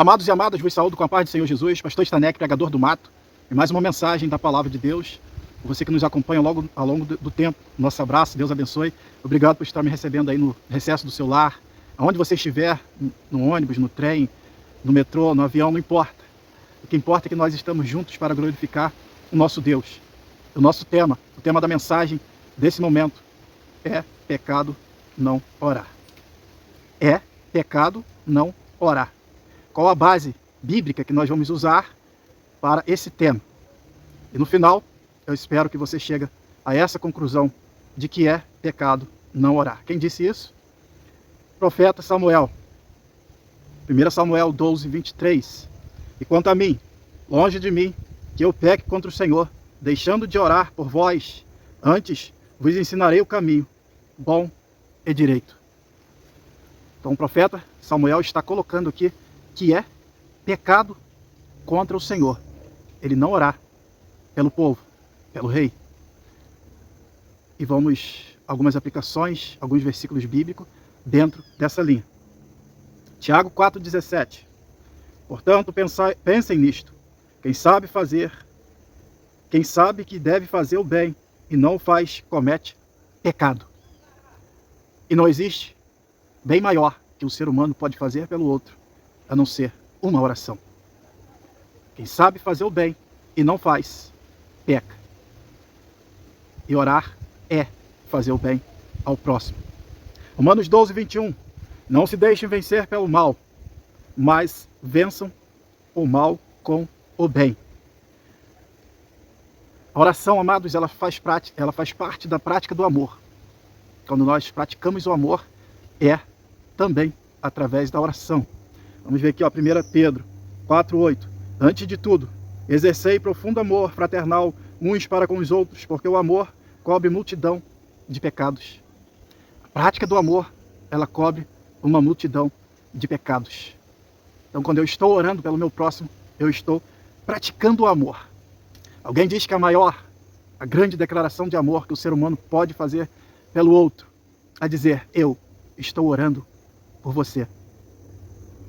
Amados e amadas, vos saúdo com a paz do Senhor Jesus, pastor Stanek, pregador do mato, e mais uma mensagem da palavra de Deus. Você que nos acompanha ao longo do tempo, nosso abraço, Deus abençoe. Obrigado por estar me recebendo aí no recesso do seu lar, aonde você estiver, no ônibus, no trem, no metrô, no avião, não importa. O que importa é que nós estamos juntos para glorificar o nosso Deus. O nosso tema, o tema da mensagem desse momento é pecado não orar. É pecado não orar. Qual a base bíblica que nós vamos usar para esse tema? E no final, eu espero que você chegue a essa conclusão de que é pecado não orar. Quem disse isso? Profeta Samuel. 1 Samuel 12, 23. E quanto a mim, longe de mim, que eu peque contra o Senhor, deixando de orar por vós, antes vos ensinarei o caminho bom e direito. Então o profeta Samuel está colocando aqui que é pecado contra o Senhor ele não orar pelo povo, pelo rei. E vamos algumas aplicações, alguns versículos bíblicos dentro dessa linha. Tiago 4,17. Portanto, pensem nisto. Quem sabe que deve fazer o bem e não o faz, comete pecado. E não existe bem maior que o ser humano pode fazer pelo outro, a não ser uma oração. Quem sabe fazer o bem e não faz, peca. E orar é fazer o bem ao próximo. Romanos 12, 21. Não se deixem vencer pelo mal, mas vençam o mal com o bem. A oração, amados, ela faz parte da prática do amor. Quando nós praticamos o amor, é também através da oração. Vamos ver aqui, ó, 1 Pedro 4,8. Antes de tudo, exercei profundo amor fraternal uns para com os outros, porque o amor cobre multidão de pecados. A prática do amor, ela cobre uma multidão de pecados. Então, quando eu estou orando pelo meu próximo, eu estou praticando o amor. Alguém diz que a grande declaração de amor que o ser humano pode fazer pelo outro, é dizer, eu estou orando por você.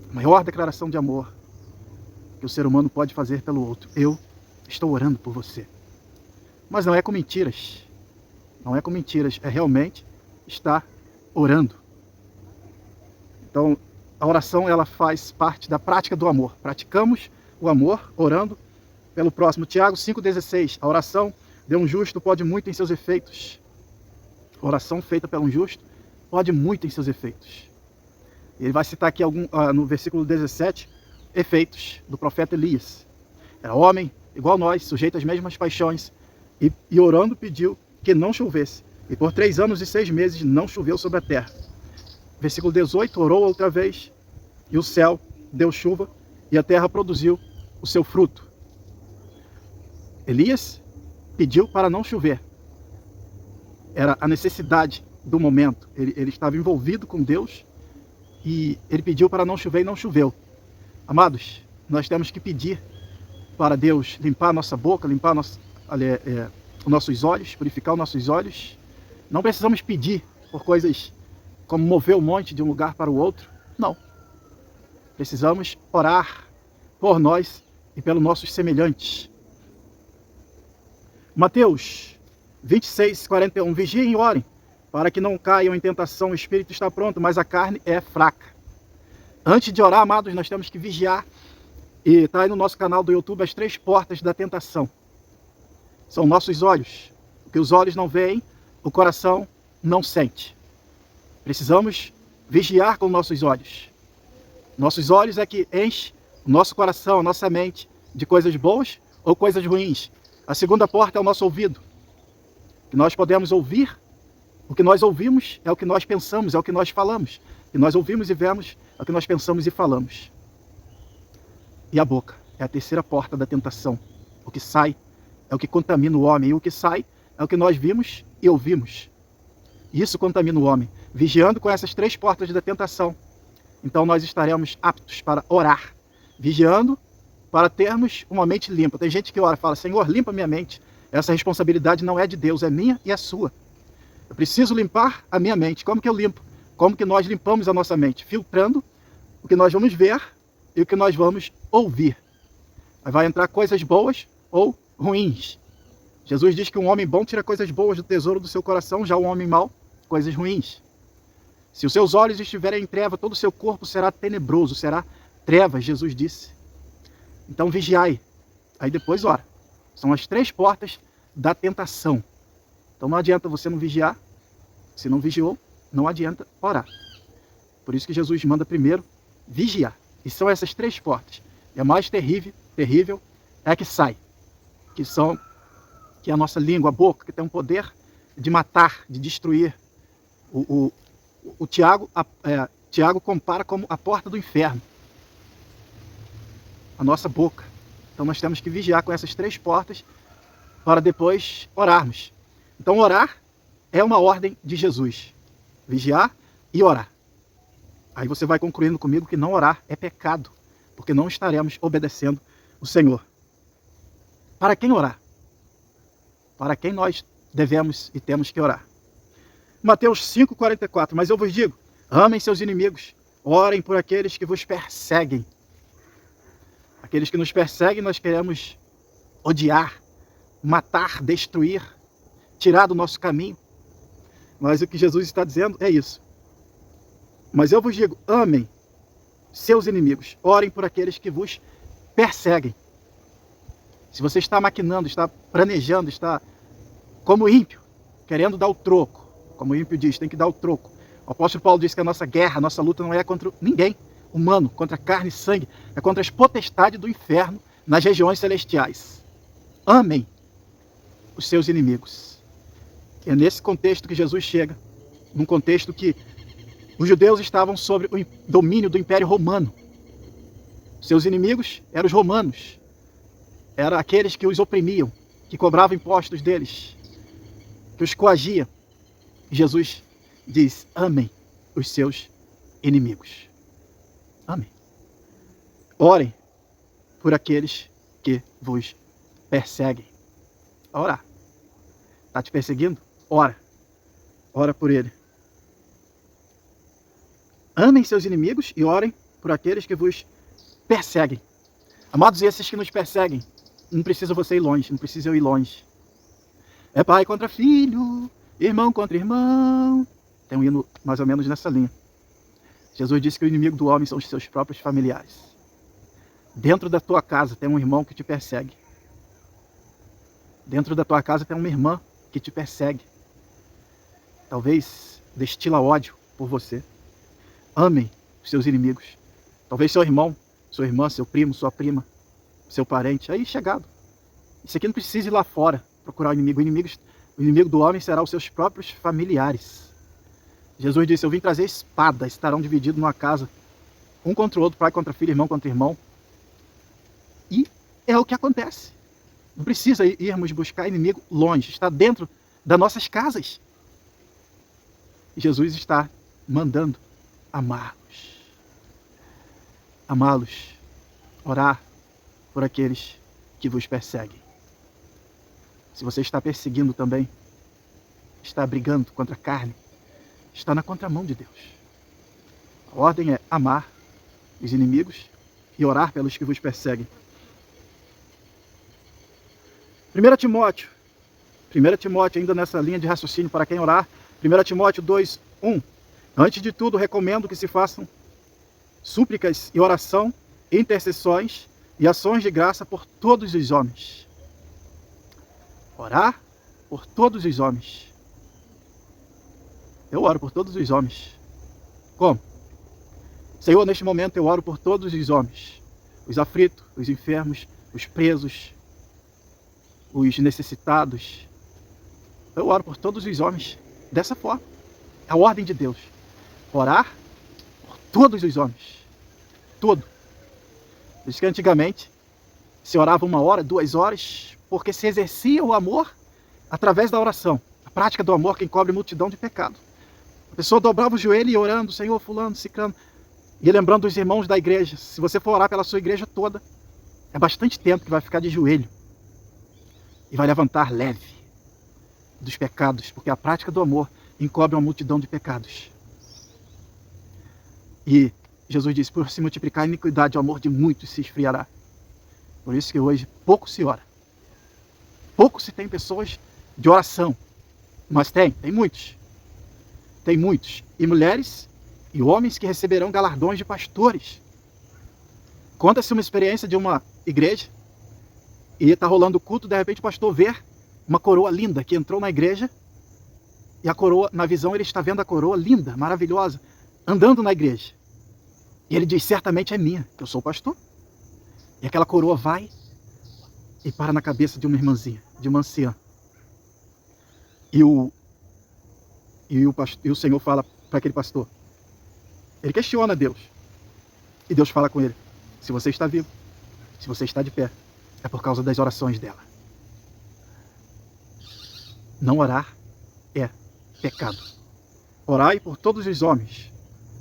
A maior declaração de amor que o ser humano pode fazer pelo outro. Eu estou orando por você. Mas não é com mentiras. Não é com mentiras. É realmente estar orando. Então, a oração, ela faz parte da prática do amor. Praticamos o amor orando pelo próximo. Tiago 5,16. A oração de um justo pode muito em seus efeitos. A oração feita por um justo pode muito em seus efeitos. Ele vai citar aqui no versículo 17, efeitos do profeta Elias. Era homem, igual nós, sujeito às mesmas paixões, e orando pediu que não chovesse. E por 3 anos e 6 meses não choveu sobre a terra. Versículo 18, orou outra vez, e o céu deu chuva, e a terra produziu o seu fruto. Elias pediu para não chover. Era a necessidade do momento. Ele estava envolvido com Deus, e ele pediu para não chover e não choveu. Amados, nós temos que pedir para Deus limpar a nossa boca, limpar os nossos olhos, purificar os nossos olhos. Não precisamos pedir por coisas como mover o monte de um lugar para o outro. Não. Precisamos orar por nós e pelos nossos semelhantes. Mateus 26, 41. Vigiem e orem, para que não caiam em tentação. O espírito está pronto, mas a carne é fraca. Antes de orar, amados, nós temos que vigiar. E está aí no nosso canal do YouTube as 3 portas da tentação. São nossos olhos. O que os olhos não veem, o coração não sente. Precisamos vigiar com nossos olhos. Nossos olhos é que enche o nosso coração, a nossa mente, de coisas boas ou coisas ruins. A segunda porta é o nosso ouvido. Que nós podemos ouvir. O que nós ouvimos é o que nós pensamos, é o que nós falamos. O que nós ouvimos e vemos é o que nós pensamos e falamos. E a boca é a terceira porta da tentação. O que sai é o que contamina o homem. E o que sai é o que nós vimos e ouvimos. Isso contamina o homem. Vigiando com essas 3 portas da tentação, então nós estaremos aptos para orar. Vigiando para termos uma mente limpa. Tem gente que ora e fala, Senhor, limpa minha mente. Essa responsabilidade não é de Deus, é minha e é sua. Eu preciso limpar a minha mente. Como que eu limpo? Como que nós limpamos a nossa mente? Filtrando o que nós vamos ver e o que nós vamos ouvir. Vai entrar coisas boas ou ruins. Jesus diz que um homem bom tira coisas boas do tesouro do seu coração, já o homem mau, coisas ruins. Se os seus olhos estiverem em treva, todo o seu corpo será tenebroso, será trevas, Jesus disse. Então vigiai, aí depois ora. São as 3 portas da tentação. Então não adianta você não vigiar, se não vigiou, não adianta orar. Por isso que Jesus manda primeiro vigiar. E são essas 3 portas. E a mais terrível é a que sai, que é a nossa língua, a boca, que tem um poder de matar, de destruir. O Tiago compara como a porta do inferno, a nossa boca. Então nós temos que vigiar com essas 3 portas para depois orarmos. Então orar é uma ordem de Jesus. Vigiar e orar. Aí você vai concluindo comigo que não orar é pecado, porque não estaremos obedecendo o Senhor. Para quem orar? Para quem nós devemos e temos que orar? Mateus 5,44, mas eu vos digo, amem seus inimigos, orem por aqueles que vos perseguem. Aqueles que nos perseguem nós queremos odiar, matar, destruir, tirar do nosso caminho. Mas o que Jesus está dizendo é isso. Mas eu vos digo, amem seus inimigos, orem por aqueles que vos perseguem. Se você está maquinando, está planejando, está como ímpio, querendo dar o troco, como o ímpio diz, tem que dar o troco. O apóstolo Paulo diz que a nossa guerra, a nossa luta não é contra ninguém humano, contra carne e sangue, é contra as potestades do inferno nas regiões celestiais. Amem os seus inimigos. É nesse contexto que Jesus chega, num contexto que os judeus estavam sob o domínio do Império Romano. Seus inimigos eram os romanos, eram aqueles que os oprimiam, que cobravam impostos deles, que os coagiam. Jesus diz, amem os seus inimigos. Amém. Orem por aqueles que vos perseguem. Orar. Está te perseguindo? Ora. Ora por ele. Amem seus inimigos e orem por aqueles que vos perseguem. Amados, esses que nos perseguem, não precisa você ir longe, não precisa eu ir longe. É pai contra filho, irmão contra irmão. Tem um hino mais ou menos nessa linha. Jesus disse que o inimigo do homem são os seus próprios familiares. Dentro da tua casa tem um irmão que te persegue. Dentro da tua casa tem uma irmã que te persegue. Talvez destila ódio por você. Amem os seus inimigos. Talvez seu irmão, sua irmã, seu primo, sua prima, seu parente, aí chegado. Isso aqui não precisa ir lá fora procurar o inimigo. O inimigo do homem será os seus próprios familiares. Jesus disse, eu vim trazer espada, estarão divididos numa casa, um contra o outro, pai contra filho, irmão contra irmão. E é o que acontece. Não precisa irmos buscar inimigo longe, está dentro das nossas casas. E Jesus está mandando amá-los. Amá-los. Orar por aqueles que vos perseguem. Se você está perseguindo também, está brigando contra a carne, está na contramão de Deus. A ordem é amar os inimigos e orar pelos que vos perseguem. 1 Timóteo, ainda nessa linha de raciocínio para quem orar, 1 Timóteo 2:1. Antes de tudo, recomendo que se façam súplicas e oração, intercessões e ações de graça por todos os homens. Orar por todos os homens. Eu oro por todos os homens. Como? Senhor, neste momento eu oro por todos os homens. Os aflitos, os enfermos, os presos, os necessitados. Eu oro por todos os homens dessa forma. É a ordem de Deus. Orar por todos os homens. Todo. Diz que antigamente se orava 1 hora, 2 horas, porque se exercia o amor através da oração. A prática do amor que encobre multidão de pecado. A pessoa dobrava o joelho e orando, Senhor, fulano, ciclano, e lembrando dos irmãos da igreja. Se você for orar pela sua igreja toda, é bastante tempo que vai ficar de joelho. E vai levantar leve dos pecados, porque a prática do amor encobre uma multidão de pecados. E Jesus disse, por se multiplicar a iniquidade, o amor de muitos se esfriará. Por isso que hoje pouco se ora. Pouco se tem pessoas de oração. Mas tem muitos. Tem muitos. E mulheres e homens que receberão galardões de pastores. Conta-se uma experiência de uma igreja e está rolando o culto, de repente o pastor vê uma coroa linda que entrou na igreja e a coroa, na visão ele está vendo a coroa linda, maravilhosa, andando na igreja. E ele diz, certamente é minha, que eu sou pastor. E aquela coroa vai e para na cabeça de uma irmãzinha, de uma anciã. E o Senhor fala para aquele pastor. Ele questiona Deus. E Deus fala com ele, se você está vivo, se você está de pé, é por causa das orações dela. Não orar é pecado. Orai por todos os homens,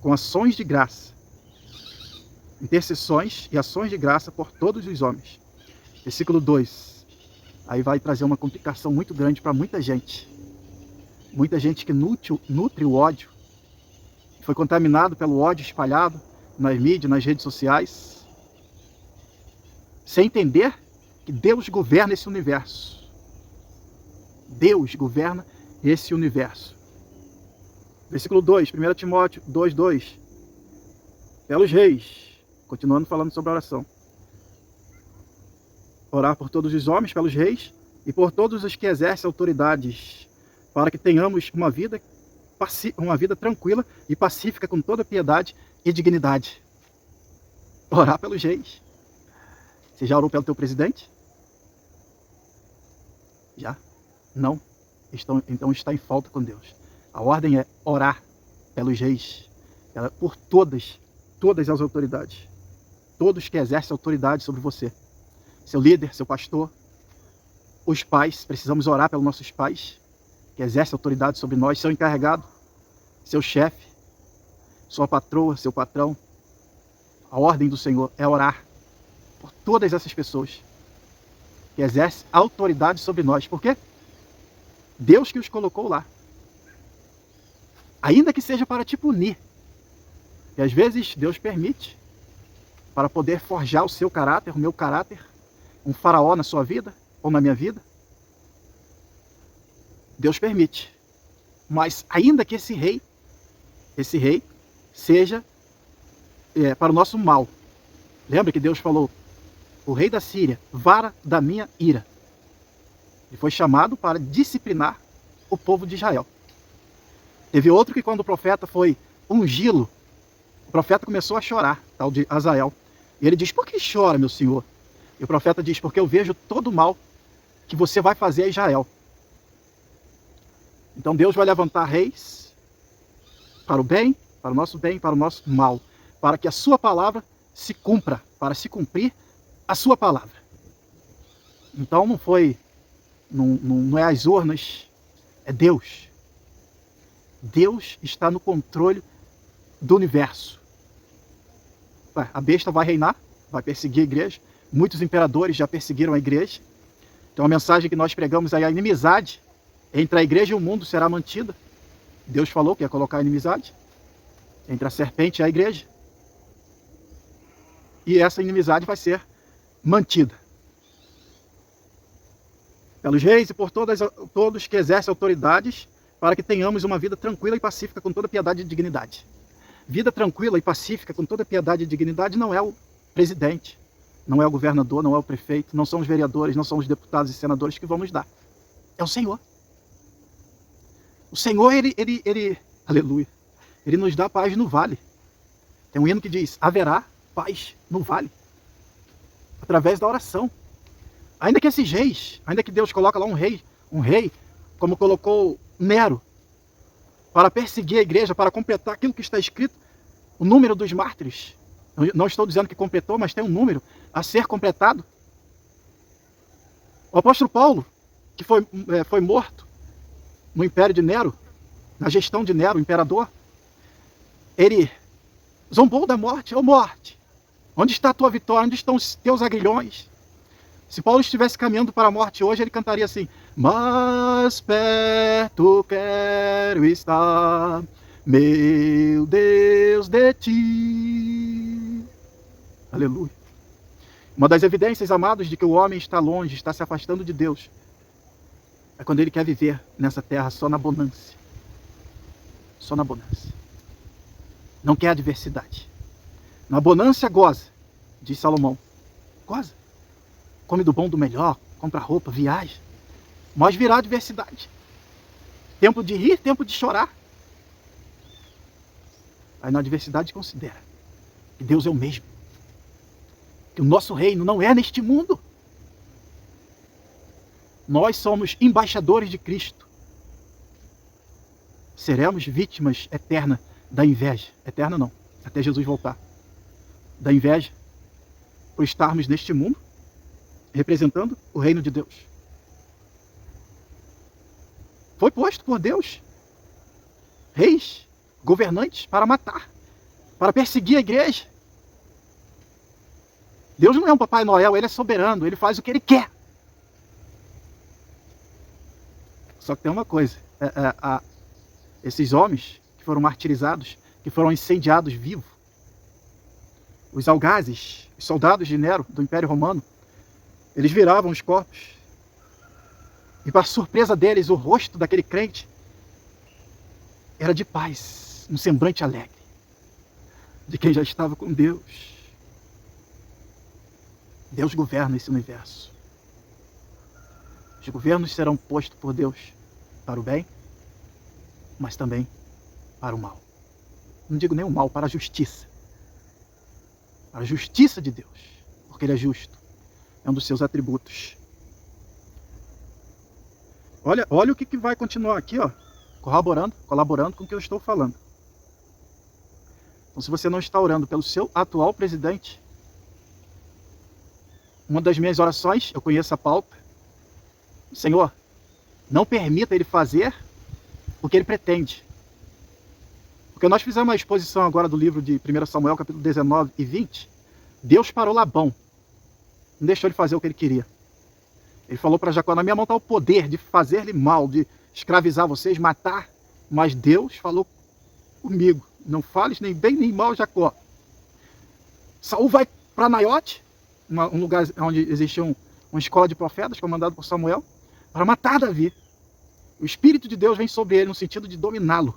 com ações de graça. Intercessões e ações de graça por todos os homens. Versículo 2. Aí vai trazer uma complicação muito grande para muita gente. Muita gente que nutre o ódio. Foi contaminado pelo ódio espalhado nas mídias, nas redes sociais. Sem entender que Deus governa esse universo. Deus governa esse universo. Versículo 2, 1 Timóteo 2:2. Pelos reis. Continuando falando sobre a oração. Orar por todos os homens, pelos reis, e por todos os que exercem autoridades, para que tenhamos uma vida tranquila e pacífica, com toda piedade e dignidade. Orar pelos reis. Você já orou pelo teu presidente? Já? Não? Então está em falta com Deus. A ordem é orar pelos reis, por todas as autoridades. Todos que exercem autoridade sobre você. Seu líder, seu pastor, os pais, precisamos orar pelos nossos pais, que exercem autoridade sobre nós, seu encarregado, seu chefe, sua patroa, seu patrão. A ordem do Senhor é orar por todas essas pessoas que exercem autoridade sobre nós. Por quê? Deus que os colocou lá. Ainda que seja para te punir. E às vezes Deus permite para poder forjar o seu caráter, o meu caráter, um faraó na sua vida ou na minha vida. Deus permite. Mas ainda que esse rei seja para o nosso mal. Lembra que Deus falou, o rei da Síria, vara da minha ira. Ele foi chamado para disciplinar o povo de Israel. Teve outro que quando o profeta foi ungí-lo, o profeta começou a chorar, tal de Azael. E ele diz, por que chora, meu senhor? E o profeta diz, porque eu vejo todo o mal que você vai fazer a Israel. Então Deus vai levantar reis para o bem, para o nosso mal, para que a sua palavra se cumpra, para se cumprir a sua palavra. Então não é as urnas, é Deus. Deus está no controle do universo. A besta vai reinar, vai perseguir a igreja. Muitos imperadores já perseguiram a igreja. Então a mensagem que nós pregamos aí, a inimizade entre a igreja e o mundo será mantida. Deus falou que ia colocar a inimizade entre a serpente e a igreja. E essa inimizade vai ser mantida pelos reis e por todos que exercem autoridades, para que tenhamos uma vida tranquila e pacífica, com toda piedade e dignidade. Vida tranquila e pacífica, com toda piedade e dignidade, não é o presidente, não é o governador, não é o prefeito, não são os vereadores, não são os deputados e senadores que vão nos dar. É o Senhor. O Senhor, aleluia, Ele nos dá paz no vale. Tem um hino que diz, haverá paz no vale, através da oração. Ainda que esses reis, ainda que Deus coloca lá um rei, como colocou Nero, para perseguir a igreja, para completar aquilo que está escrito, o número dos mártires. Não estou dizendo que completou, mas tem um número a ser completado. O apóstolo Paulo, que foi morto no império de Nero, na gestão de Nero, o imperador, ele zombou da morte. Ô morte, onde está a tua vitória? Onde estão os teus aguilhões? Se Paulo estivesse caminhando para a morte hoje, ele cantaria assim, mais perto quero estar, meu Deus, de ti. Aleluia. Uma das evidências, amados, de que o homem está longe, está se afastando de Deus, é quando ele quer viver nessa terra só na abundância. Só na abundância. Não quer adversidade. Na abundância goza, diz Salomão. Goza. Come do bom, do melhor, compra roupa, viaja. Mas virá adversidade. Tempo de rir, tempo de chorar. Aí na adversidade considera que Deus é o mesmo. Que o nosso reino não é neste mundo. Nós somos embaixadores de Cristo. Seremos vítimas eternas da inveja. Eterna não, até Jesus voltar. Da inveja, por estarmos neste mundo, representando o reino de Deus. Foi posto por Deus reis, governantes para matar, para perseguir a igreja. Deus não é um Papai Noel, Ele é soberano, Ele faz o que Ele quer. Só que tem uma coisa, esses homens que foram martirizados, que foram incendiados vivos, os algazes, os soldados de Nero, do Império Romano, eles viravam os corpos, e para surpresa deles, o rosto daquele crente era de paz, um semblante alegre, de quem já estava com Deus. Deus governa esse universo. Os governos serão postos por Deus para o bem, mas também para o mal. Não digo nem o mal, para a justiça. Para a justiça de Deus, porque Ele é justo. É um dos seus atributos. Olha o que vai continuar aqui, ó, colaborando com o que eu estou falando. Então, se você não está orando pelo seu atual presidente, uma das minhas orações, eu conheço a pauta, Senhor, não permita ele fazer o que ele pretende. Porque nós fizemos uma exposição agora do livro de 1 Samuel, capítulo 19 e 20. Deus parou Labão. Não deixou ele fazer o que ele queria. Ele falou para Jacó, na minha mão está o poder de fazer-lhe mal, de escravizar vocês, matar. Mas Deus falou comigo, não fales nem bem nem mal, Jacó. Saul vai para Naiote, um lugar onde existia uma escola de profetas, comandado por Samuel, para matar Davi. O Espírito de Deus vem sobre ele no sentido de dominá-lo.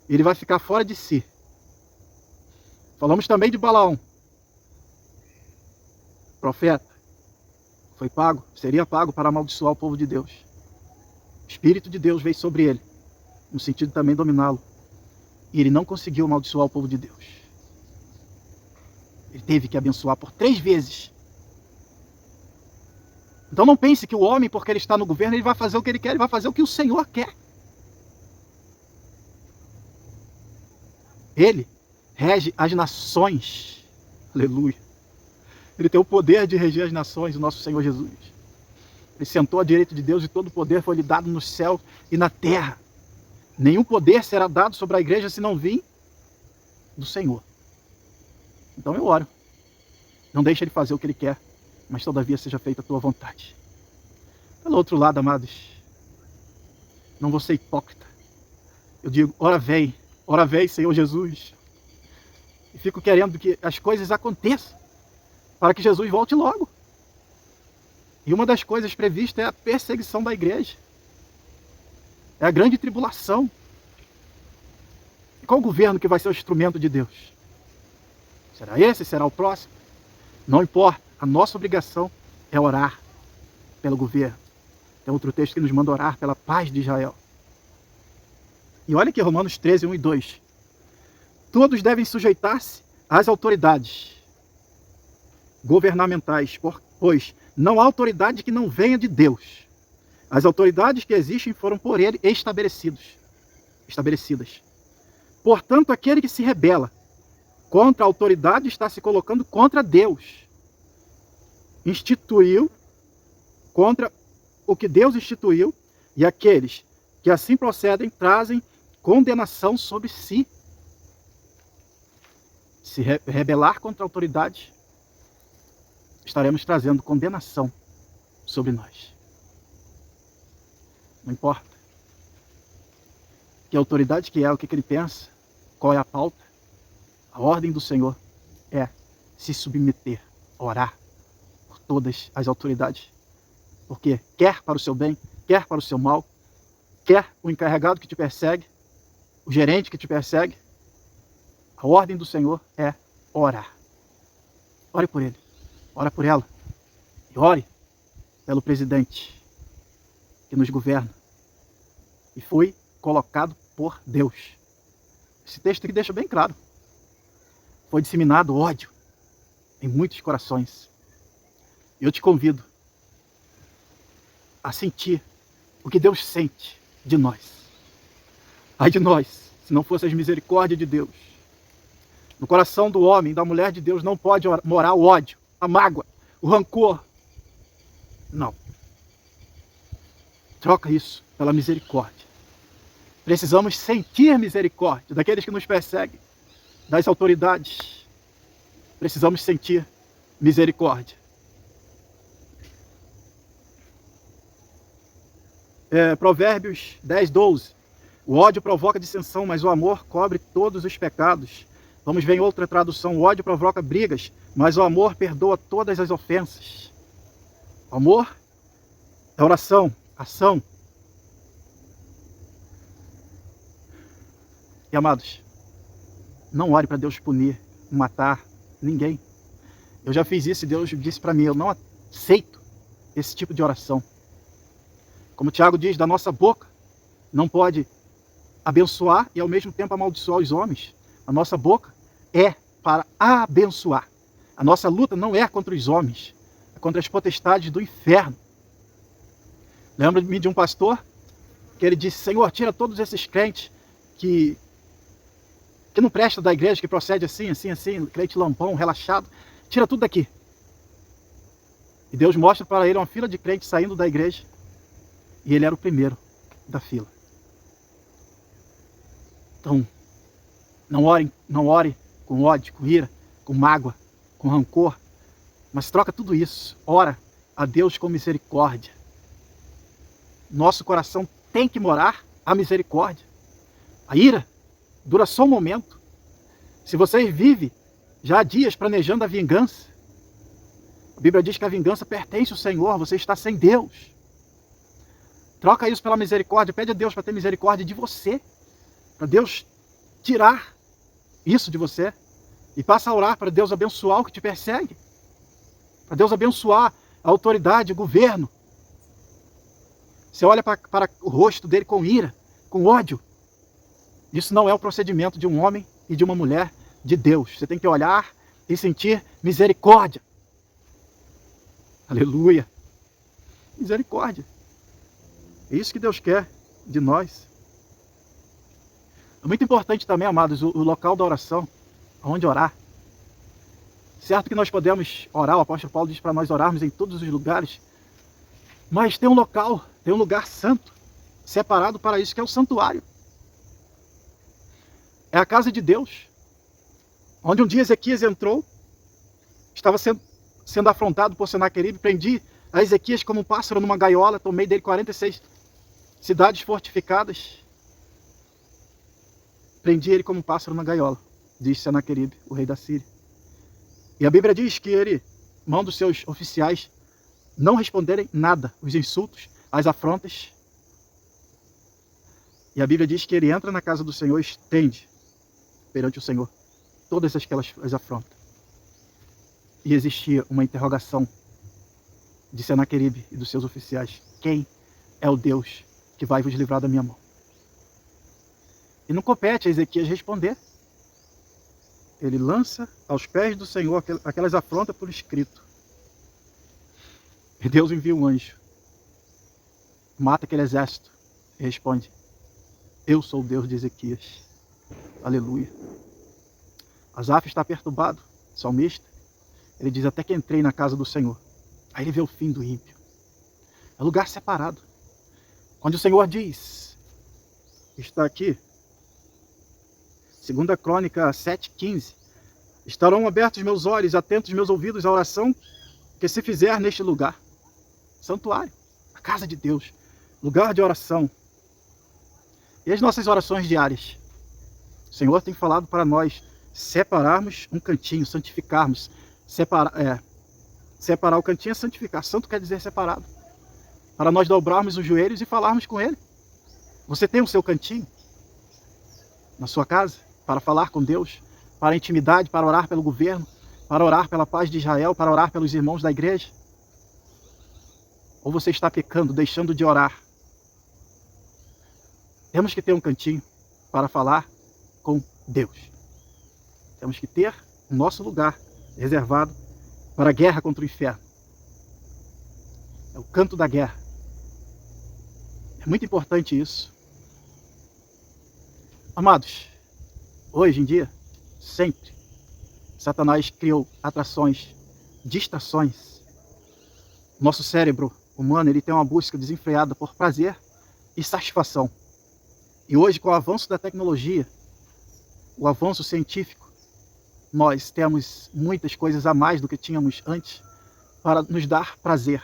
Ele vai ficar fora de si. Falamos também de Balaão. Profeta. Foi pago, seria pago para amaldiçoar o povo de Deus. O Espírito de Deus veio sobre ele, no sentido de também dominá-lo. E ele não conseguiu amaldiçoar o povo de Deus. Ele teve que abençoar por 3 vezes. Então não pense que o homem, porque ele está no governo, ele vai fazer o que ele quer, ele vai fazer o que o Senhor quer. Ele rege as nações. Aleluia. Ele tem o poder de reger as nações, o nosso Senhor Jesus. Ele sentou à direita de Deus e todo o poder foi lhe dado no céu e na terra. Nenhum poder será dado sobre a igreja se não vir do Senhor. Então eu oro. Não deixe ele fazer o que ele quer, mas todavia seja feita a tua vontade. Pelo outro lado, amados, não vou ser hipócrita. Eu digo, ora vem, Senhor Jesus. E fico querendo que as coisas aconteçam para que Jesus volte logo. E uma das coisas previstas é a perseguição da igreja. É a grande tribulação. E qual o governo que vai ser o instrumento de Deus? Será esse? Será o próximo? Não importa. A nossa obrigação é orar pelo governo. Tem outro texto que nos manda orar pela paz de Israel. E olha aqui Romanos 13, 1 e 2. Todos devem sujeitar-se às autoridades governamentais, pois não há autoridade que não venha de Deus. As autoridades que existem foram por ele estabelecidas. Portanto, aquele que se rebela contra a autoridade está se colocando contra Deus. Instituiu contra o que Deus instituiu, e aqueles que assim procedem trazem condenação sobre si. Se rebelar contra a autoridade, estaremos trazendo condenação sobre nós. Não importa que autoridade que é, o que ele pensa, qual é a pauta, a ordem do Senhor é se submeter, orar por todas as autoridades. Porque quer para o seu bem, quer para o seu mal, quer o encarregado que te persegue, o gerente que te persegue, a ordem do Senhor é orar. Ore por ele, ore por ela, e ore pelo presidente que nos governa e foi colocado por Deus. Esse texto aqui deixa bem claro. Foi disseminado ódio em muitos corações. Eu te convido a sentir o que Deus sente de nós. Ai de nós, se não fosse as misericórdias de Deus. No coração do homem, da mulher de Deus, não pode morar o ódio, a mágoa, o rancor. Não. Troca isso pela misericórdia. Precisamos sentir misericórdia daqueles que nos perseguem, das autoridades. Precisamos sentir misericórdia. Provérbios 10, 12. O ódio provoca dissensão, mas o amor cobre todos os pecados. Vamos ver em outra tradução. O ódio provoca brigas, mas o amor perdoa todas as ofensas. O amor é oração, ação. E amados, não ore para Deus punir, matar ninguém. Eu já fiz isso e Deus disse para mim, eu não aceito esse tipo de oração. Como o Tiago diz, da nossa boca não pode abençoar e ao mesmo tempo amaldiçoar os homens. A nossa boca é para abençoar. A nossa luta não é contra os homens, é contra as potestades do inferno. Lembro-me de um pastor que ele disse, Senhor, tira todos esses crentes que não presta da igreja, que procede assim, crente lampão, relaxado, tira tudo daqui. E Deus mostra para ele uma fila de crentes saindo da igreja, e ele era o primeiro da fila. Então, não ore com ódio, com ira, com mágoa, com rancor, mas troca tudo isso, ora a Deus com misericórdia. Nosso coração tem que morar a misericórdia. A ira dura só um momento. Se você vive já há dias planejando a vingança, a Bíblia diz que a vingança pertence ao Senhor, você está sem Deus. Troca isso pela misericórdia, pede a Deus para ter misericórdia de você, para Deus tirar isso de você, e passa a orar para Deus abençoar o que te persegue, para Deus abençoar a autoridade, o governo. Você olha para o rosto dele com ira, com ódio. Isso não é o procedimento de um homem e de uma mulher de Deus. Você tem que olhar e sentir misericórdia. Aleluia. Misericórdia. É isso que Deus quer de nós. É muito importante também, amados, o local da oração, onde orar. Certo que nós podemos orar, o apóstolo Paulo diz para nós orarmos em todos os lugares, mas tem um local, tem um lugar santo, separado para isso, que é o santuário. É a casa de Deus, onde um dia Ezequias entrou, estava sendo afrontado por Senaqueribe, prendi a Ezequias como um pássaro numa gaiola, tomei dele 46 cidades fortificadas, prendi ele como um pássaro na gaiola, diz Senaqueribe, o rei da Síria. E a Bíblia diz que ele manda os seus oficiais não responderem nada, os insultos, as afrontas. E a Bíblia diz que ele entra na casa do Senhor e estende perante o Senhor todas aquelas afrontas. E existia uma interrogação de Senaqueribe e dos seus oficiais. Quem é o Deus que vai vos livrar da minha mão? E não compete a Ezequias responder. Ele lança aos pés do Senhor aquelas afrontas por escrito. E Deus envia um anjo, mata aquele exército e responde, eu sou o Deus de Ezequias. Aleluia. Asaf está perturbado, salmista. Ele diz, até que entrei na casa do Senhor. Aí ele vê o fim do ímpio. É lugar separado. Onde o Senhor diz, está aqui, 2 Crônica 7,15. Estarão abertos meus olhos, atentos meus ouvidos à oração que se fizer neste lugar. Santuário, a casa de Deus, lugar de oração. E as nossas orações diárias? O Senhor tem falado para nós separarmos um cantinho, santificarmos, Separar o cantinho é santificar. Santo quer dizer separado. Para nós dobrarmos os joelhos e falarmos com Ele. Você tem o seu cantinho na sua casa para falar com Deus, para a intimidade, para orar pelo governo, para orar pela paz de Israel, para orar pelos irmãos da igreja? Ou você está pecando, deixando de orar? Temos que ter um cantinho para falar com Deus. Temos que ter o nosso lugar reservado para a guerra contra o inferno. É o canto da guerra. É muito importante isso. Amados, hoje em dia, sempre, Satanás criou atrações, distrações. Nosso cérebro humano, ele tem uma busca desenfreada por prazer e satisfação. E hoje, com o avanço da tecnologia, o avanço científico, nós temos muitas coisas a mais do que tínhamos antes para nos dar prazer,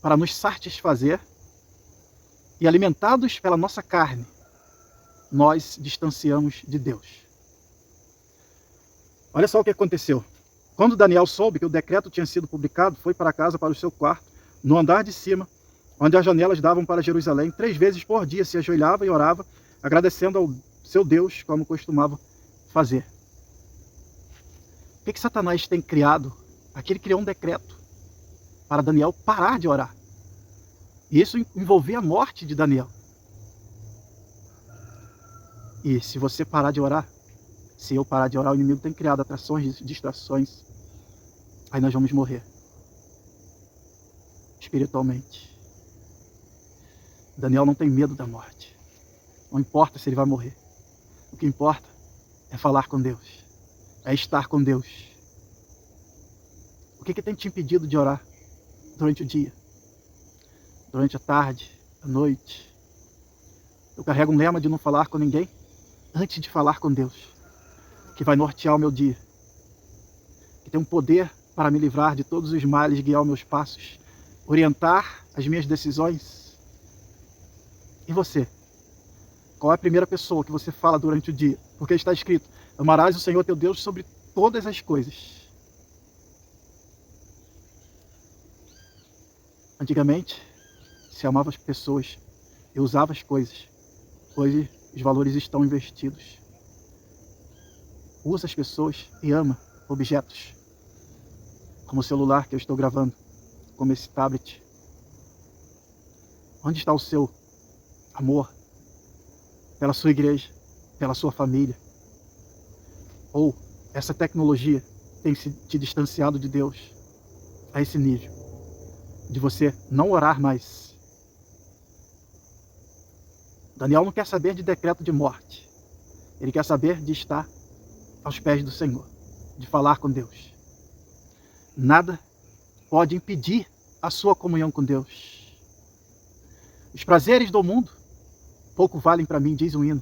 para nos satisfazer, e alimentados pela nossa carne, nós distanciamos de Deus. Olha só o que aconteceu. Quando Daniel soube que o decreto tinha sido publicado, foi para casa, para o seu quarto, no andar de cima, onde as janelas davam para Jerusalém. 3 vezes por dia se ajoelhava e orava, agradecendo ao seu Deus, como costumava fazer. O que Satanás tem criado? Aqui ele criou um decreto para Daniel parar de orar. E isso envolvia a morte de Daniel. E se você parar de orar, se eu parar de orar, o inimigo tem criado atrações, distrações. Aí nós vamos morrer. Espiritualmente. Daniel não tem medo da morte. Não importa se ele vai morrer. O que importa é falar com Deus. É estar com Deus. O que tem te impedido de orar durante o dia? Durante a tarde, a noite? Eu carrego um lema de não falar com ninguém antes de falar com Deus, que vai nortear o meu dia, que tem um poder para me livrar de todos os males, guiar os meus passos, orientar as minhas decisões. E você? Qual é a primeira pessoa que você fala durante o dia? Porque está escrito: amarás o Senhor teu Deus sobre todas as coisas. Antigamente, se amava as pessoas e usava as coisas. Hoje, os valores estão invertidos. Usa as pessoas e ama objetos. Como o celular que eu estou gravando, como esse tablet. Onde está o seu amor pela sua igreja, pela sua família? Ou essa tecnologia tem te distanciado de Deus a esse nível de você não orar mais? Daniel não quer saber de decreto de morte. Ele quer saber de estar aos pés do Senhor, de falar com Deus. Nada pode impedir a sua comunhão com Deus. Os prazeres do mundo pouco valem para mim, diz um hino.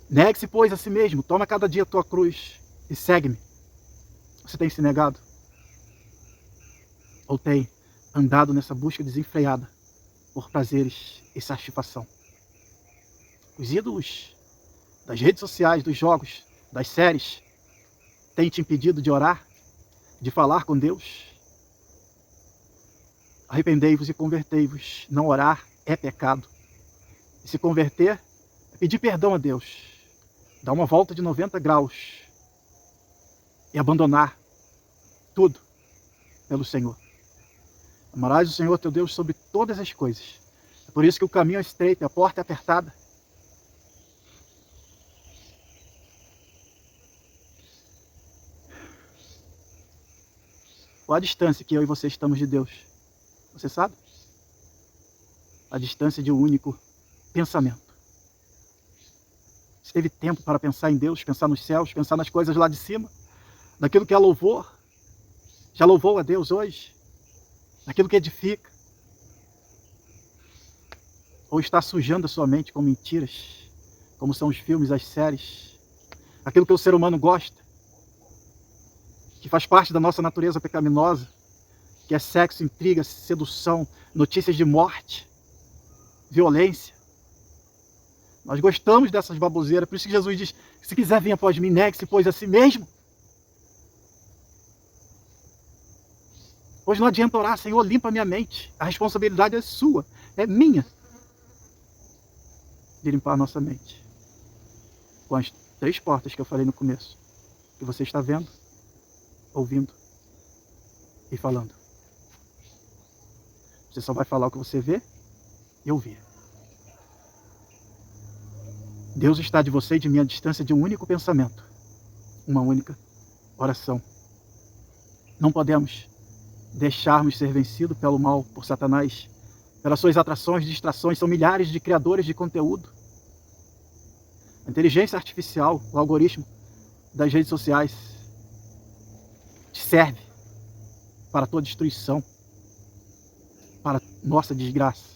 Negue-se, pois, a si mesmo, toma cada dia a tua cruz e segue-me. Você tem se negado? Ou tem andado nessa busca desenfreada por prazeres e satisfação? Os ídolos das redes sociais, dos jogos, das séries, têm te impedido de orar, de falar com Deus? Arrependei-vos e convertei-vos. Não orar é pecado. E se converter é pedir perdão a Deus. Dar uma volta de 90 graus e abandonar tudo pelo Senhor. Amarás o Senhor teu Deus sobre todas as coisas. É por isso que o caminho é estreito e a porta é apertada. Qual a distância que eu e você estamos de Deus? Você sabe? A distância de um único pensamento. Você teve tempo para pensar em Deus, pensar nos céus, pensar nas coisas lá de cima, naquilo que é louvor? Já louvou a Deus hoje? Naquilo que edifica? Ou está sujando a sua mente com mentiras, como são os filmes, as séries, aquilo que o ser humano gosta, que faz parte da nossa natureza pecaminosa, que é sexo, intriga, sedução, notícias de morte, violência? Nós gostamos dessas baboseiras, por isso que Jesus diz: se quiser vir após mim, negue-se, pois, a si mesmo. Pois não adianta orar, Senhor, limpa a minha mente. A responsabilidade é sua, é minha, de limpar a nossa mente. Com as 3 portas que eu falei no começo, que você está vendo, ouvindo e falando. Você só vai falar o que você vê e ouvir. Deus está de você e de mim à distância de um único pensamento, uma única oração. Não podemos deixarmos ser vencidos pelo mal, por Satanás, pelas suas atrações, distrações. São milhares de criadores de conteúdo. A inteligência artificial, o algoritmo das redes sociais te serve para a tua destruição, para a nossa desgraça.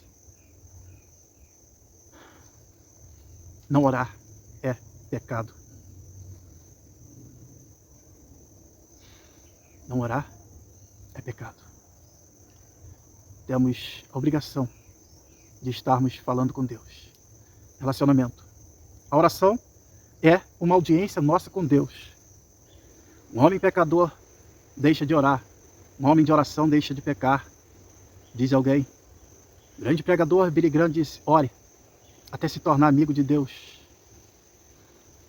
Não orar é pecado. Não orar é pecado. Temos a obrigação de estarmos falando com Deus. Relacionamento. A oração é uma audiência nossa com Deus. Um homem pecador deixa de orar. Um homem de oração deixa de pecar. Diz alguém. O grande pregador Billy Graham disse: ore até se tornar amigo de Deus.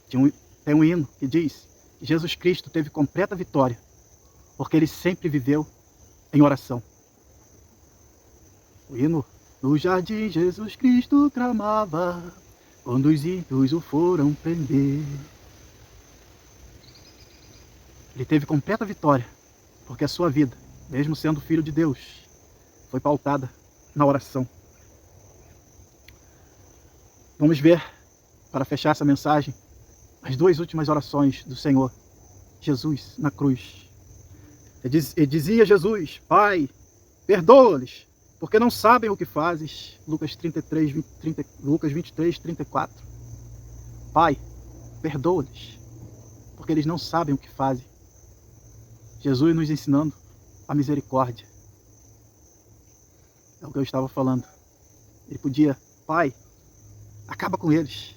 Tem um hino que diz que Jesus Cristo teve completa vitória, porque ele sempre viveu em oração. O hino: no jardim Jesus Cristo clamava, quando os ímpios o foram prender. Ele teve completa vitória, porque a sua vida, mesmo sendo filho de Deus, foi pautada na oração. Vamos ver, para fechar essa mensagem, as 2 últimas orações do Senhor Jesus na cruz. E dizia Jesus: Pai, perdoa-lhes, porque não sabem o que fazes. Lucas 23, 34. Pai, perdoa-lhes, porque eles não sabem o que fazem. Jesus nos ensinando a misericórdia. É o que eu estava falando. Ele podia: Pai, acaba com eles.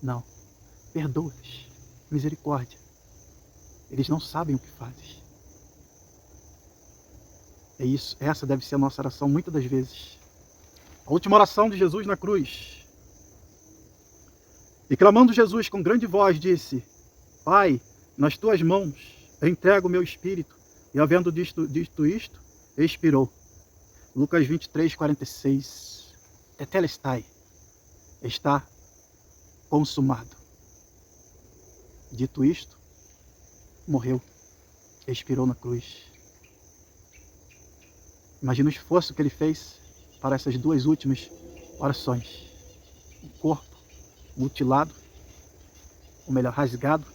Não, perdoa-lhes, misericórdia. Eles não sabem o que fazem. É isso, essa deve ser a nossa oração muitas das vezes. A última oração de Jesus na cruz. E clamando Jesus com grande voz, disse: Pai, nas tuas mãos eu entrego o meu espírito. E havendo dito isto, expirou. Lucas 23, 46. Tetelestai. Está consumado. Dito isto, morreu. Expirou na cruz. Imagina o esforço que ele fez para essas 2 últimas orações. O corpo mutilado, ou melhor, rasgado,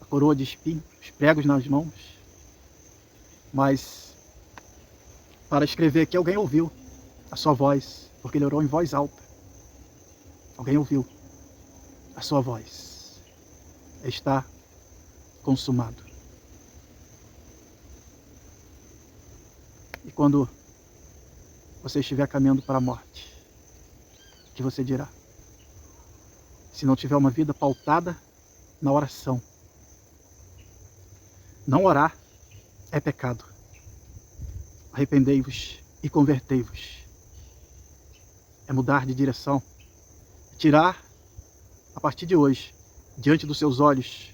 a coroa de espinho, os pregos nas mãos. Mas para escrever aqui, alguém ouviu a sua voz, porque ele orou em voz alta. Alguém ouviu a sua voz. Está consumado. E quando você estiver caminhando para a morte, o que você dirá? Se não tiver uma vida pautada na oração. Não orar é pecado. Arrependei-vos e convertei-vos. É mudar de direção. Tirar, a partir de hoje, diante dos seus olhos,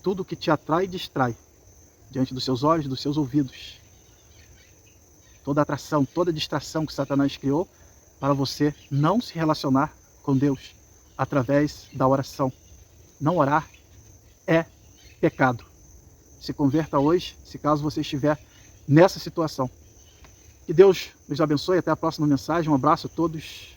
tudo que te atrai e distrai. Diante dos seus olhos, dos seus ouvidos. Toda atração, toda distração que Satanás criou para você não se relacionar com Deus através da oração. Não orar é pecado. Se converta hoje, se caso você estiver nessa situação. Que Deus nos abençoe. Até a próxima mensagem. Um abraço a todos.